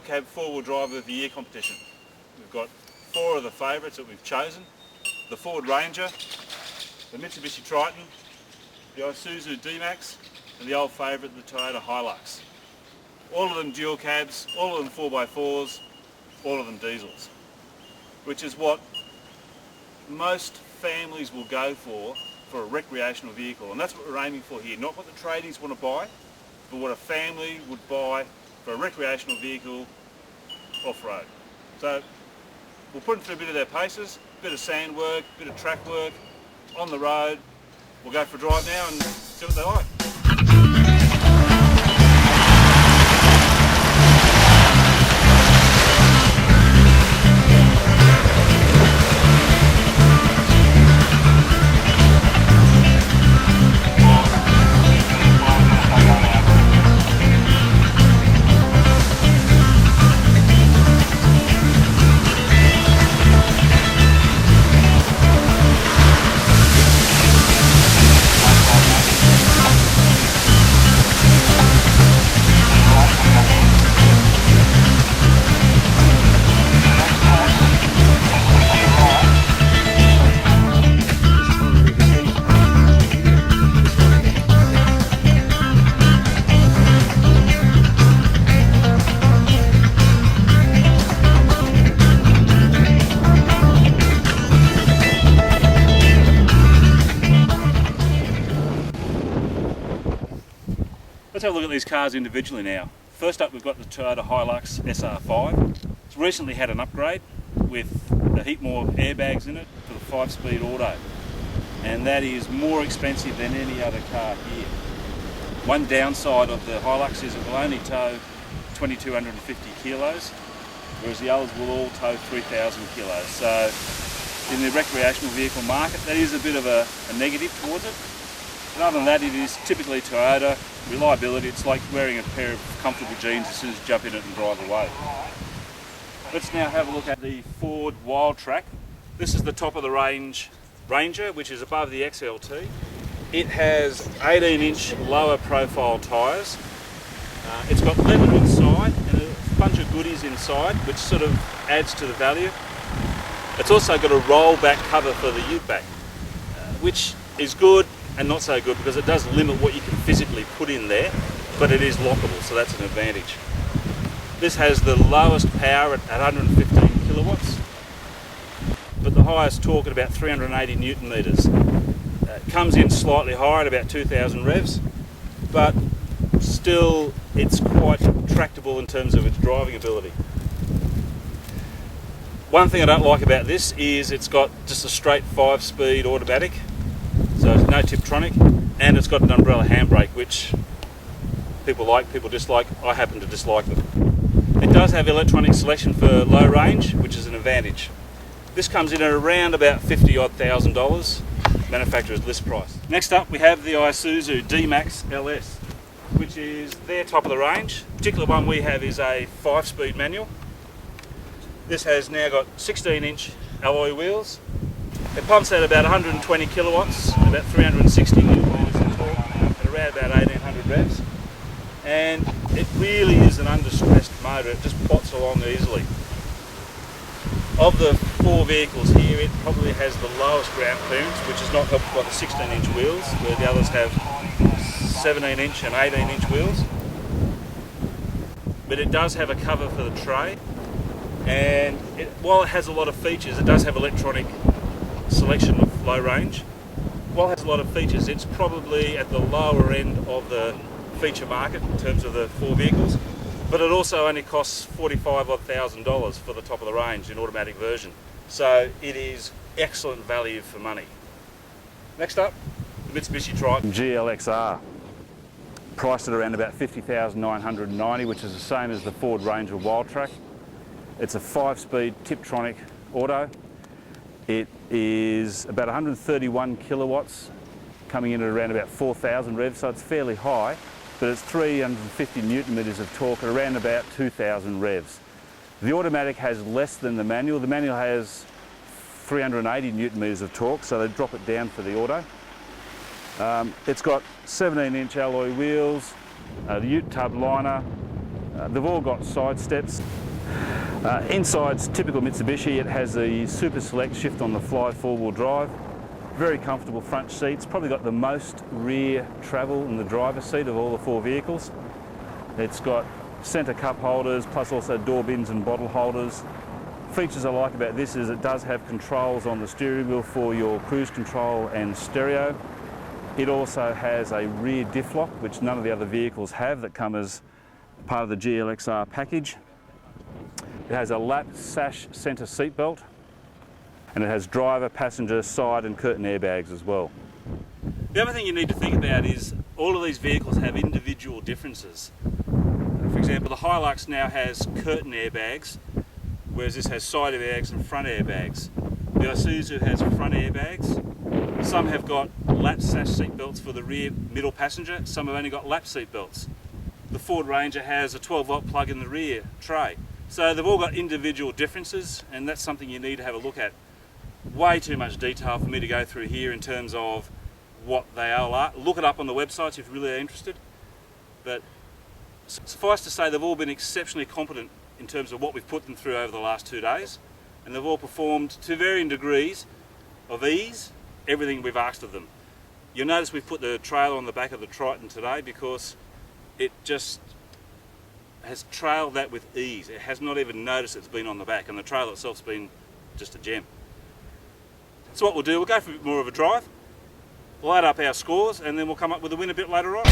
dual cab four-wheel drive of the year competition. We've got 4 of the favourites that we've chosen: the Ford Ranger, the Mitsubishi Triton, the Isuzu D-Max, and the old favourite, the Toyota Hilux. All of them dual cabs, all of them 4x4s, all of them diesels, which is what most families will go for a recreational vehicle, and that's what we're aiming for here. Not what the tradies want to buy, but what a family would buy for a recreational vehicle off-road. So we'll put them through a bit of their paces, a bit of sand work, a bit of track work, on the road. We'll go for a drive now and see what they like. Let's have a look at these cars individually now. First up, we've got the Toyota Hilux SR5. It's recently had an upgrade with the Heatmore airbags in it for the 5-speed auto, and that is more expensive than any other car here. One downside of the Hilux is it will only tow 2,250 kilos, whereas the others will all tow 3,000 kilos. So in the recreational vehicle market, that is a bit of a negative towards it. But other than that, it is typically Toyota. Reliability, it's like wearing a pair of comfortable jeans as soon as you jump in it and drive away. Let's now have a look at the Ford Wildtrak. This is the top of the range Ranger, which is above the XLT. It has 18-inch lower profile tyres. It's got leather inside and a bunch of goodies inside, which sort of adds to the value. It's also got a roll-back cover for the ute back, which is good and not so good because it does limit what you can physically put in there, but it is lockable, so that's an advantage. This has the lowest power at 115 kilowatts, but the highest torque at about 380 newton meters. It comes in slightly higher at about 2,000 revs, but still it's quite tractable in terms of its driving ability. One thing I don't like about this is it's got just a straight 5-speed automatic, so there's no Tiptronic, and it's got an umbrella handbrake, which people like, people dislike. I happen to dislike them. It does have electronic selection for low range, which is an advantage. This comes in at around about $50,000, manufacturer's list price. Next up, we have the Isuzu D-Max LS, which is their top of the range. The particular one we have is a 5-speed manual. This has now got 16-inch alloy wheels. It pumps out about 120 kilowatts, about 360 newton meters of torque, at around about 1800 revs. And it really is an under-stressed motor. It just plots along easily. Of the 4 vehicles here, it probably has the lowest ground clearance, which is not helped by the 16-inch wheels, where the others have 17-inch and 18-inch wheels. But it does have a cover for the tray, and while it has a lot of features, it does have electronic selection of low range. While it has a lot of features, it's probably at the lower end of the feature market in terms of the 4 vehicles, but it also only costs $45,000 for the top of the range in automatic version. So it is excellent value for money. Next up, the Mitsubishi Triton GLXR, priced at around about $50,990, which is the same as the Ford Ranger Wildtrak. It's a 5-speed Tiptronic auto. It is about 131 kilowatts, coming in at around about 4,000 revs, so it's fairly high, but it's 350 newton meters of torque at around about 2,000 revs. The automatic has less than the manual. The manual has 380 newton meters of torque, so they drop it down for the auto. It's got 17-inch alloy wheels, the ute tub liner, They've all got side steps. Inside's typical Mitsubishi. It has the Super Select shift on the fly four-wheel drive. Very comfortable front seats. Probably got the most rear travel in the driver's seat of all the four vehicles. It's got centre cup holders, plus also door bins and bottle holders. Features I like about this is it does have controls on the steering wheel for your cruise control and stereo. It also has a rear diff lock, which none of the other vehicles have, that come as part of the GLXR package. It has a lap sash centre seat belt, and it has driver, passenger, side and curtain airbags as well. The other thing you need to think about is all of these vehicles have individual differences. For example, the Hilux now has curtain airbags, whereas this has side airbags and front airbags. The Isuzu has front airbags. Some have got lap sash seat belts for the rear middle passenger, some have only got lap seat belts. The Ford Ranger has a 12-volt plug in the rear tray. So they've all got individual differences, and that's something you need to have a look at. Way too much detail for me to go through here in terms of what they all are. Look it up on the websites if you really are interested. But suffice to say, they've all been exceptionally competent in terms of what we've put them through over the last 2 days, and they've all performed to varying degrees of ease everything we've asked of them. You'll notice we've put the trailer on the back of the Triton today because it just has trailed that with ease. It has not even noticed it's been on the back, and the trailer itself's been just a gem. So what we'll do, we'll go for a bit more of a drive, we'll add up our scores, and then we'll come up with a win a bit later on.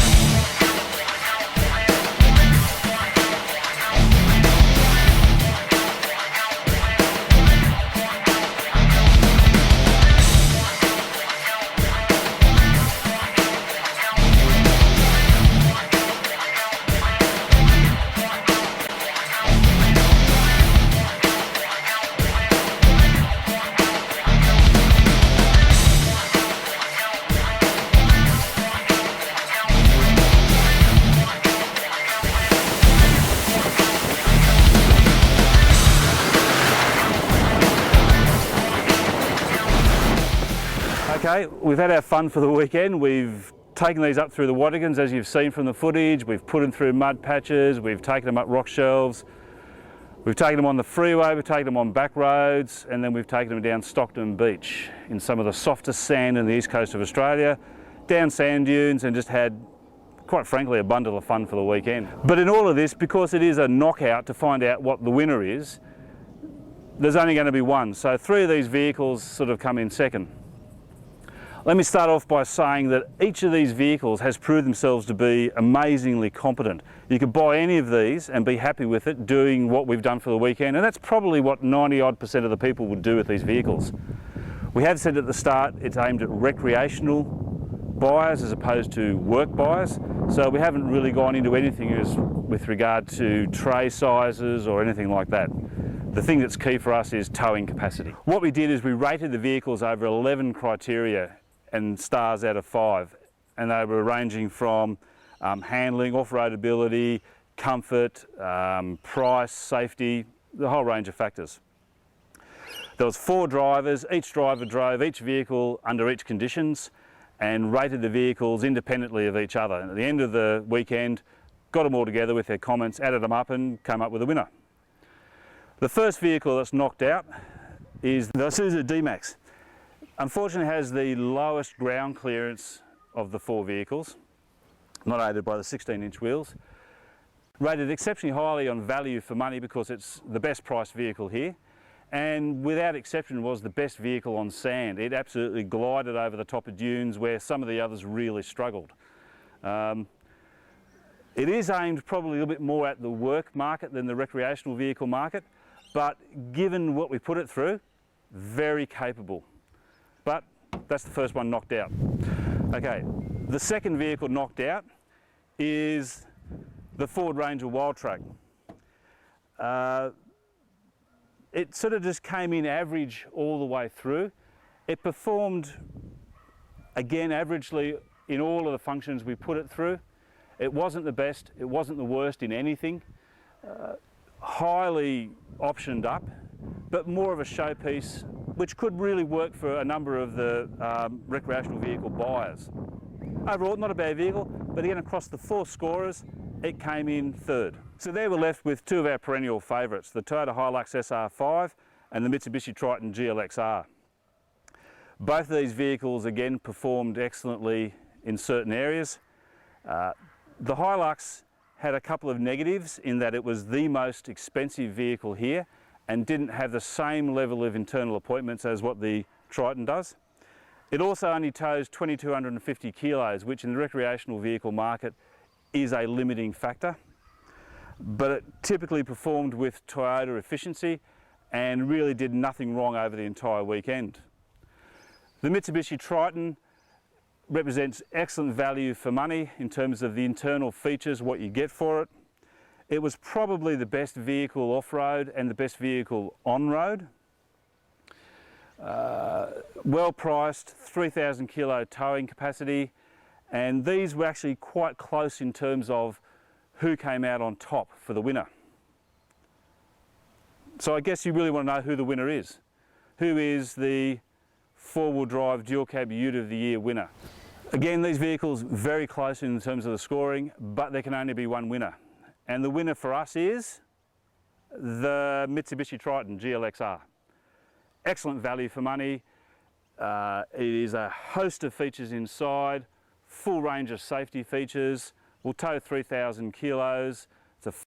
Okay, we've had our fun for the weekend. We've taken these up through the Wattigans, as you've seen from the footage. We've put them through mud patches, we've taken them up rock shelves, we've taken them on the freeway, we've taken them on back roads, and then we've taken them down Stockton Beach in some of the softest sand in the east coast of Australia, down sand dunes, and just had, quite frankly, a bundle of fun for the weekend. But in all of this, because it is a knockout to find out what the winner is, there's only going to be one. So 3 of these vehicles sort of come in second. Let me start off by saying that each of these vehicles has proved themselves to be amazingly competent. You could buy any of these and be happy with it doing what we've done for the weekend, and that's probably what 90-odd% of the people would do with these vehicles. We have said at the start it's aimed at recreational buyers as opposed to work buyers, so we haven't really gone into anything with regard to tray sizes or anything like that. The thing that's key for us is towing capacity. What we did is we rated the vehicles over 11 criteria and stars out of 5, and they were ranging from handling, off-road ability, comfort, price, safety, the whole range of factors. There was 4 drivers. Each driver drove each vehicle under each conditions and rated the vehicles independently of each other. And at the end of the weekend, got them all together with their comments, added them up and came up with a winner. The first vehicle that's knocked out is the Isuzu D-Max. Unfortunately, it has the lowest ground clearance of the 4 vehicles, not aided by the 16-inch wheels. Rated exceptionally highly on value for money because it's the best priced vehicle here, and without exception was the best vehicle on sand. It absolutely glided over the top of dunes where some of the others really struggled. It is aimed probably a little bit more at the work market than the recreational vehicle market, but given what we put it through, very capable. But that's the first one knocked out. Okay, the second vehicle knocked out is the Ford Ranger Wildtrak. It sort of just came in average all the way through. It performed, again, averagely in all of the functions we put it through. It wasn't the best, it wasn't the worst in anything. Highly optioned up, but more of a showpiece, which could really work for a number of the recreational vehicle buyers. Overall, not a bad vehicle, but again, across the 4 scorers, it came in third. So there we're left with two of our perennial favourites, the Toyota Hilux SR5 and the Mitsubishi Triton GLXR. Both of these vehicles again performed excellently in certain areas. The Hilux had a couple of negatives in that it was the most expensive vehicle here and didn't have the same level of internal appointments as what the Triton does. It also only tows 2,250 kilos, which in the recreational vehicle market is a limiting factor. But it typically performed with Toyota efficiency and really did nothing wrong over the entire weekend. The Mitsubishi Triton represents excellent value for money in terms of the internal features, what you get for it. It was probably the best vehicle off-road and the best vehicle on-road. Well priced, 3,000 kilo towing capacity, and these were actually quite close in terms of who came out on top for the winner. So I guess you really want to know who the winner is. Who is the four-wheel drive dual cab ute of the year winner? Again, these vehicles very close in terms of the scoring, but there can only be one winner. And the winner for us is the Mitsubishi Triton GLXR. Excellent value for money. It is a host of features inside, full range of safety features, will tow 3,000 kilos.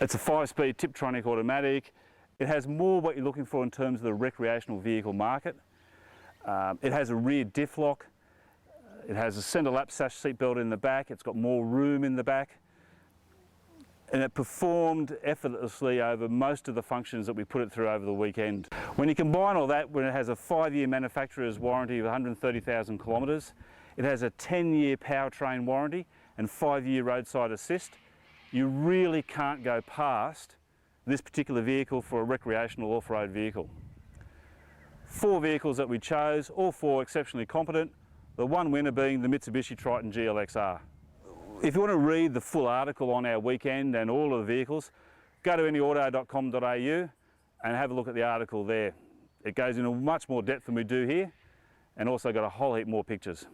It's a 5-speed Tiptronic automatic. It has more what you're looking for in terms of the recreational vehicle market. It has a rear diff lock. It has a centre lap sash seatbelt in the back. It's got more room in the back. And it performed effortlessly over most of the functions that we put it through over the weekend. When you combine all that, when it has a 5-year manufacturer's warranty of 130,000 kilometres, it has a 10-year powertrain warranty and 5-year roadside assist, you really can't go past this particular vehicle for a recreational off-road vehicle. 4 vehicles that we chose, all 4 exceptionally competent, the one winner being the Mitsubishi Triton GLXR. If you want to read the full article on our weekend and all of the vehicles, go to anyauto.com.au and have a look at the article there. It goes into much more depth than we do here and also got a whole heap more pictures.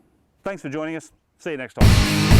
Thanks for joining us. See you next time.